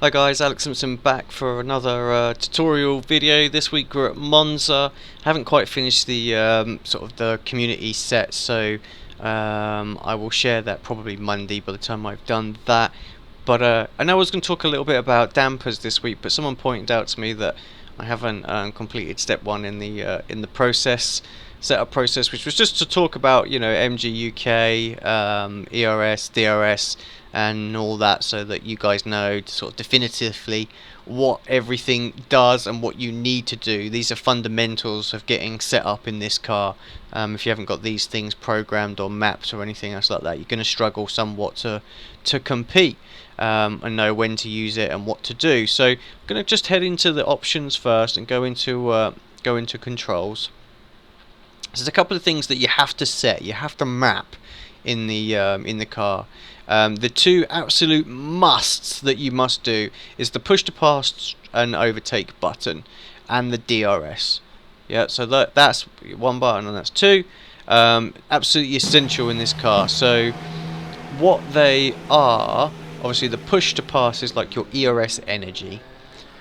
Hi guys, Alex Simpson back for another tutorial video. This week we're at Monza. Haven't quite finished the sort of the community set, so I will share that probably Monday by the time I've done that. But I know I was going to talk a little bit about dampers this week, but someone pointed out to me that I haven't completed step 1 in the process, setup process, which was just to talk about MGUK, ERS, DRS, and all that, so that you guys know sort of definitively what everything does and what you need to do. These are fundamentals of getting set up in this car. If you haven't got these things programmed or mapped or anything else like that, you're going to struggle somewhat to compete and know when to use it and what to do. So I'm going to just head into the options first and go into controls. So there's a couple of things that you have to set, you have to map in the car. The two absolute musts that you must do is the push to pass and overtake button and the DRS. Yeah, so that's one button and that's two. Absolutely essential in this car. So what they are, obviously the push to pass is like your ERS energy,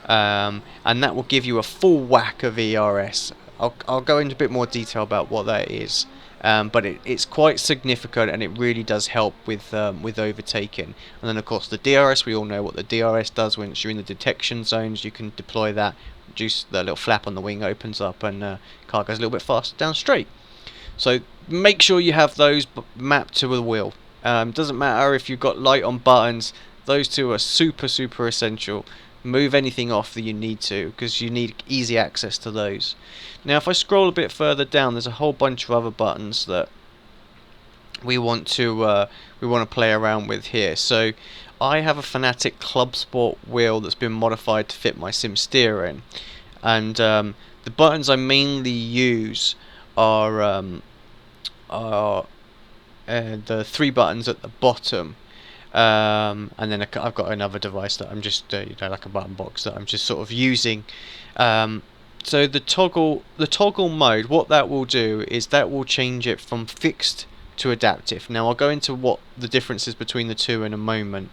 and that will give you a full whack of ERS. I'll go into a bit more detail about what that is. But it's quite significant, and it really does help with overtaking. And then of course the DRS, we all know what the DRS does. Once you're in the detection zones, you can deploy that, reduce the little flap on the wing opens up, and car goes a little bit faster down straight. So make sure you have those mapped to the wheel. Doesn't matter if you've got light on buttons, those two are super essential. Move anything off that you need to, because you need easy access to those. Now if I scroll a bit further down, there's a whole bunch of other buttons that we want to play around with here. So I have a Fanatic Club Sport wheel that's been modified to fit my sim steering, and the buttons I mainly use are the three buttons at the bottom. And then I've got another device that I'm just like a button box that I'm just sort of using. So the toggle mode, what that will do is that will change it from fixed to adaptive. Now I'll go into what the difference is between the two in a moment.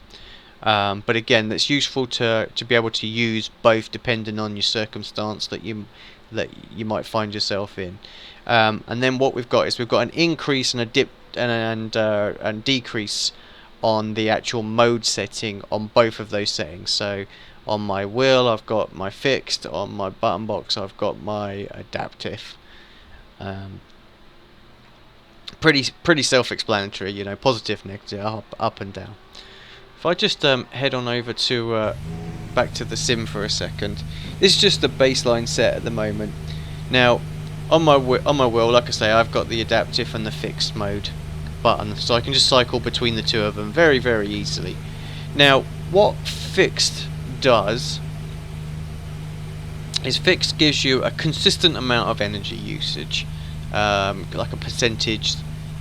But again, that's useful to be able to use both depending on your circumstance that you might find yourself in. And then what we've got is we've got an increase and a dip and decrease on the actual mode setting on both of those settings. So on my wheel I've got my fixed, on my button box I've got my adaptive. Pretty self-explanatory, positive, negative, up and down. If I just head on over to back to the sim for a second, this is just the baseline set at the moment. Now on my wheel, like I say, I've got the adaptive and the fixed mode button, so I can just cycle between the two of them very easily. Now what fixed does is fixed gives you a consistent amount of energy usage, like a percentage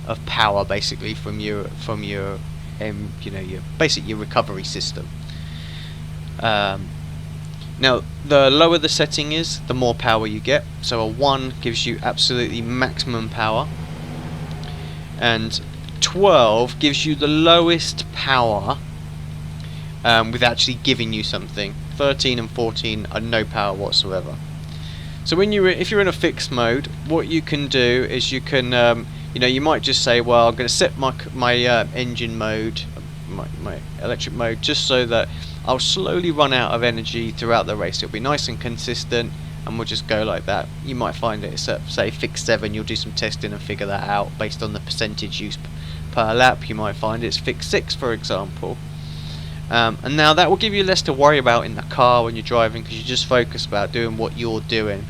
of power basically from your your recovery system. Now the lower the setting is, the more power you get. So a 1 gives you absolutely maximum power, and 12 gives you the lowest power with actually giving you something. 13 and 14 are no power whatsoever. So when if you're in a fixed mode, what you can do is you can you might just say, well, I'm going to set my engine mode, my electric mode, just so that I'll slowly run out of energy throughout the race. It'll be nice and consistent, and we'll just go like that. You might find it's at, say, fixed 7. You'll do some testing and figure that out based on the percentage use per lap. You might find it's fixed 6, for example. And now that will give you less to worry about in the car when you're driving, because you just focus about doing what you're doing.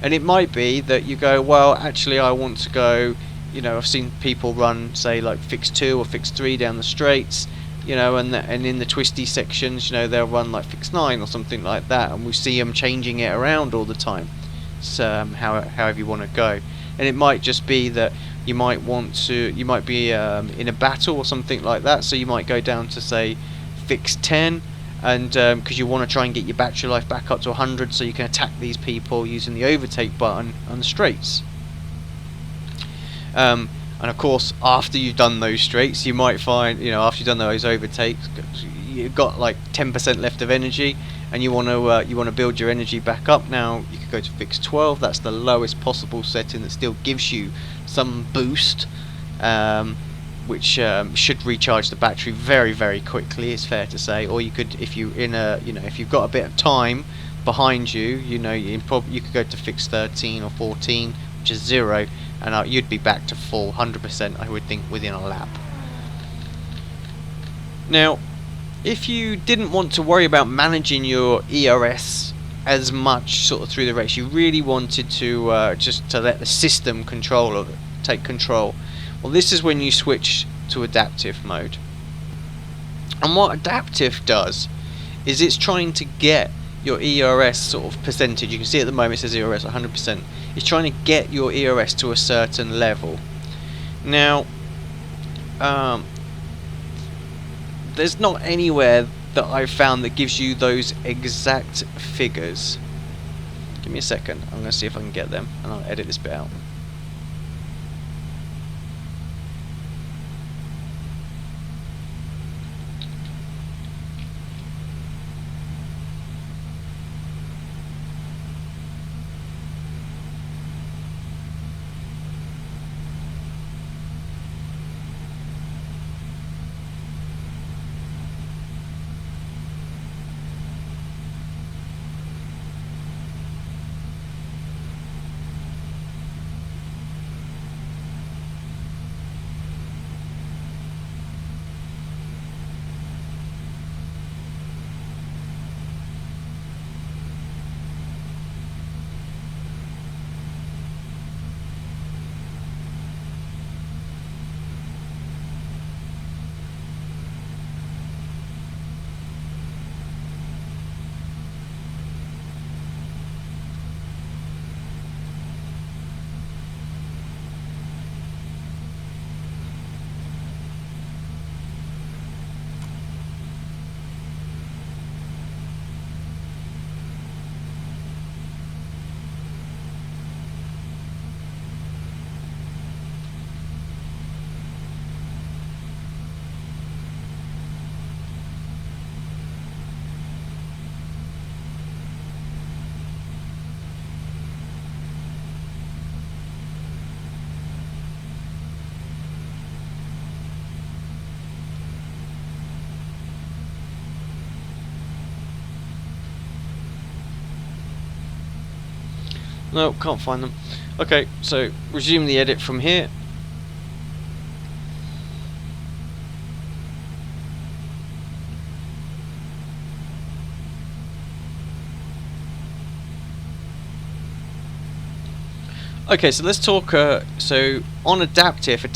And it might be that you go, well, actually I want to go, I've seen people run, say, like fixed 2 or fixed 3 down the straights, and in the twisty sections, they'll run like fixed 9 or something like that, and we see them changing it around all the time. So however you want to go. And it might just be that you might be in a battle or something like that, so you might go down to, say, fixed 10, and because you want to try and get your battery life back up to 100 so you can attack these people using the overtake button on the straights. And of course, after you've done those straights, you might find, after you've done those overtakes, you've got like 10% left of energy, and you want to build your energy back up. Now you could go to fix 12. That's the lowest possible setting that still gives you some boost, which should recharge the battery very, very quickly. It's fair to say. Or you could, if you've got a bit of time behind you, you could go to fix 13 or 14, which is 0, and you'd be back to full 100%, I would think, within a lap. Now, if you didn't want to worry about managing your ERS as much sort of through the race, you really wanted to just to let the system take control, well, this is when you switch to adaptive mode. And what adaptive does is it's trying to get your ERS sort of percentage. You can see at the moment it says ERS 100%. It's trying to get your ERS to a certain level. Now, there's not anywhere that I've found that gives you those exact figures. Give me a second. I'm going to see if I can get them, and I'll edit this bit out. No, can't find them. Okay, so resume the edit from here. Okay, so let's talk. So on adaptive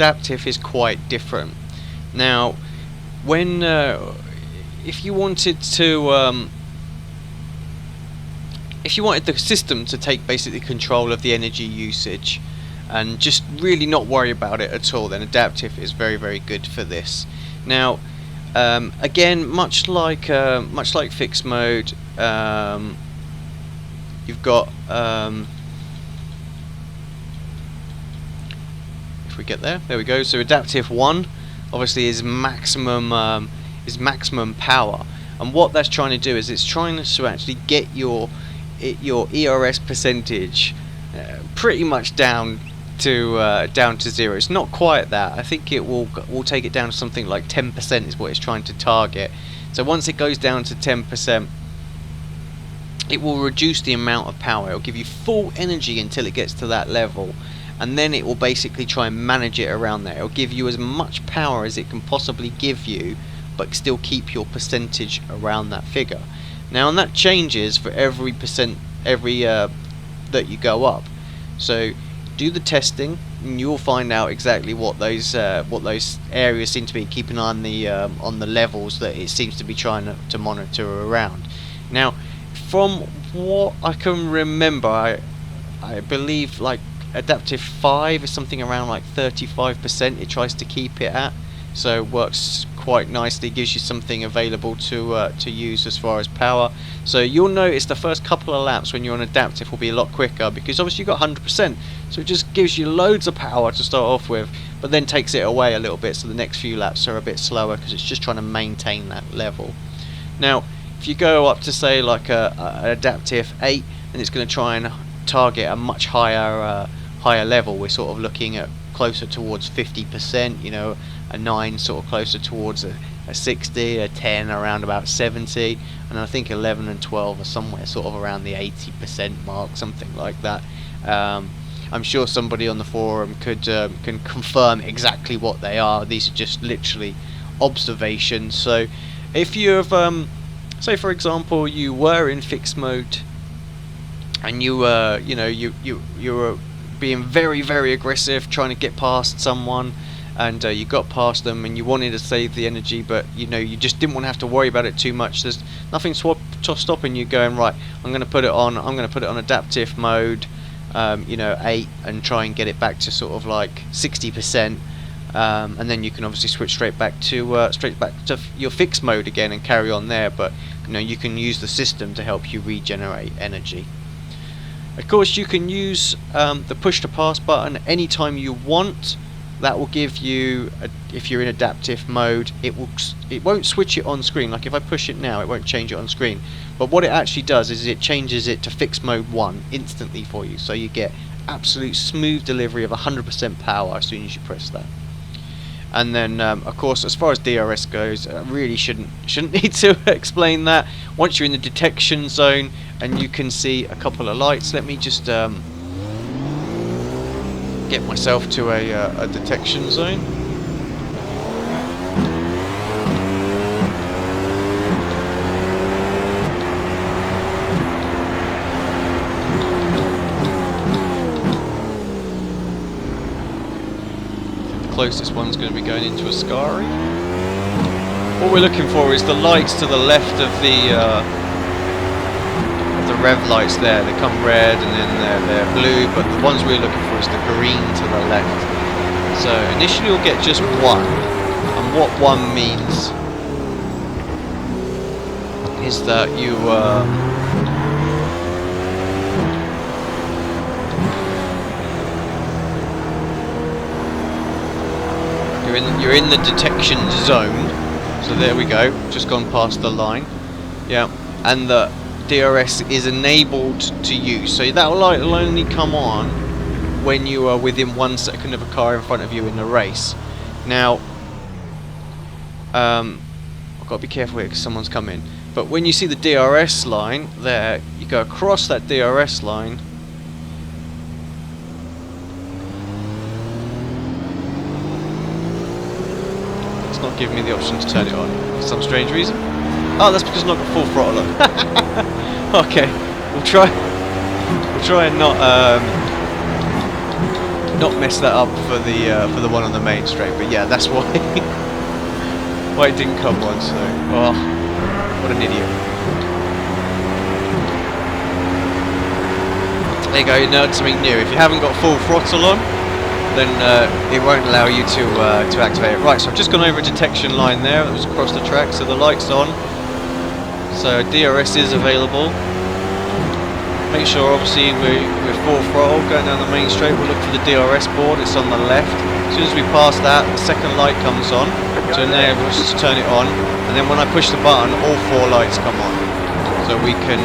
is quite different. Now, when if you wanted the system to take basically control of the energy usage and just really not worry about it at all, then adaptive is very, very good for this. Now, again, much like fixed mode, you've got if we get there we go. So adaptive 1 obviously is maximum power, and what that's trying to do is it's trying to actually get your ERS percentage pretty much down to 0. It's not quite that. I think it will take it down to something like 10% is what it's trying to target. So once it goes down to 10%, it will reduce the amount of power. It will give you full energy until it gets to that level, and then it will basically try and manage it around there. It will give you as much power as it can possibly give you, but still keep your percentage around that figure. Now, and that changes for every that you go up. So do the testing, and you'll find out exactly what those areas seem to be. Keep an eye on the levels that it seems to be trying to monitor around. Now, from what I can remember, I believe like adaptive 5 is something around like 35%. It tries to keep it at, so it works quite nicely. Gives you something available to use as far as power. So you'll notice the first couple of laps when you're on adaptive will be a lot quicker, because obviously you've got 100%, so it just gives you loads of power to start off with, but then takes it away a little bit, so the next few laps are a bit slower because it's just trying to maintain that level. Now, if you go up to say like an adaptive 8, then it's going to try and target a much higher higher level. We're sort of looking at closer towards 50%, you know, a 9 sort of closer towards a 60, a 10 around about 70, and I think 11 and 12 are somewhere sort of around the 80% mark, something like that. I'm sure somebody on the forum can confirm exactly what they are. These are just literally observations. So if you've say for example you were in fixed mode and you were you were being very aggressive trying to get past someone, and you got past them and you wanted to save the energy, but you just didn't want to have to worry about it too much. There's nothing stopping you going, right, I'm going to put it on adaptive mode, 8, and try and get it back to sort of like 60%, and then you can obviously switch straight back to your fixed mode again and carry on there. But you can use the system to help you regenerate energy. Of course, you can use the push to pass button anytime you want. That will give you, if you're in adaptive mode, it won't switch it on screen. Like if I push it now, it won't change it on screen. But what it actually does is it changes it to fixed mode 1 instantly for you. So you get absolute smooth delivery of 100% power as soon as you press that. And then, of course, as far as DRS goes, I really shouldn't need to explain that. Once you're in the detection zone and you can see a couple of lights, let me just get myself to a detection zone. The closest one's going to be going into Ascari. What we're looking for is the lights to the left of the rev lights there. They come red and then they're blue, but the ones we're looking for is the green to the left. So initially you'll get just one, and what one means is that you're in the detection zone. So there we go, just gone past the line. Yeah, and the DRS is enabled to use, so that light will only come on when you are within 1 second of a car in front of you in the race. Now, I've got to be careful here because someone's coming. But when you see the DRS line there, you go across that DRS line. It's not giving me the option to turn it on for some strange reason. Oh, that's because I've not got full throttle on. Okay, we'll try and not mess that up for the one on the main straight. But yeah, that's why why it didn't come on. So, oh, what an idiot! There you go. You learned something new. If you haven't got full throttle on, then it won't allow you to activate it. Right. So I've just gone over a detection line there. It was across the track. So the light's on. So DRS is available. Make sure obviously we're full throttle going down the main straight. We'll look for the DRS board, it's on the left. As soon as we pass that, the second light comes on. So enable us to turn it on, and then when I push the button, all 4 lights come on. So we can,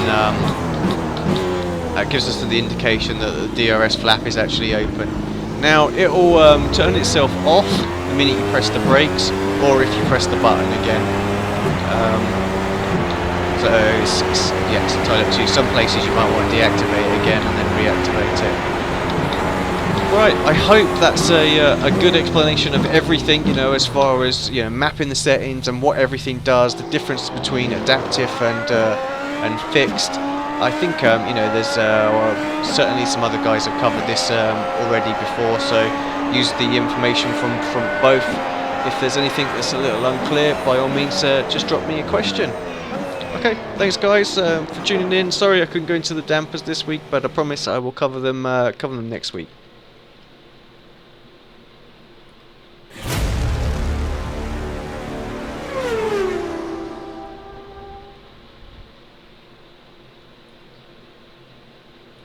that gives us the indication that the DRS flap is actually open. Now it will turn itself off the minute you press the brakes, or if you press the button again. So it's entirely up to you. Some places you might want to deactivate it again and then reactivate it. Right, I hope that's a good explanation of everything, as far as mapping the settings and what everything does, the difference between adaptive and fixed. I think there's certainly some other guys have covered this already before, so use the information from both. If there's anything that's a little unclear, by all means just drop me a question. Okay, thanks guys for tuning in. Sorry I couldn't go into the dampers this week, but I promise I will cover them next week.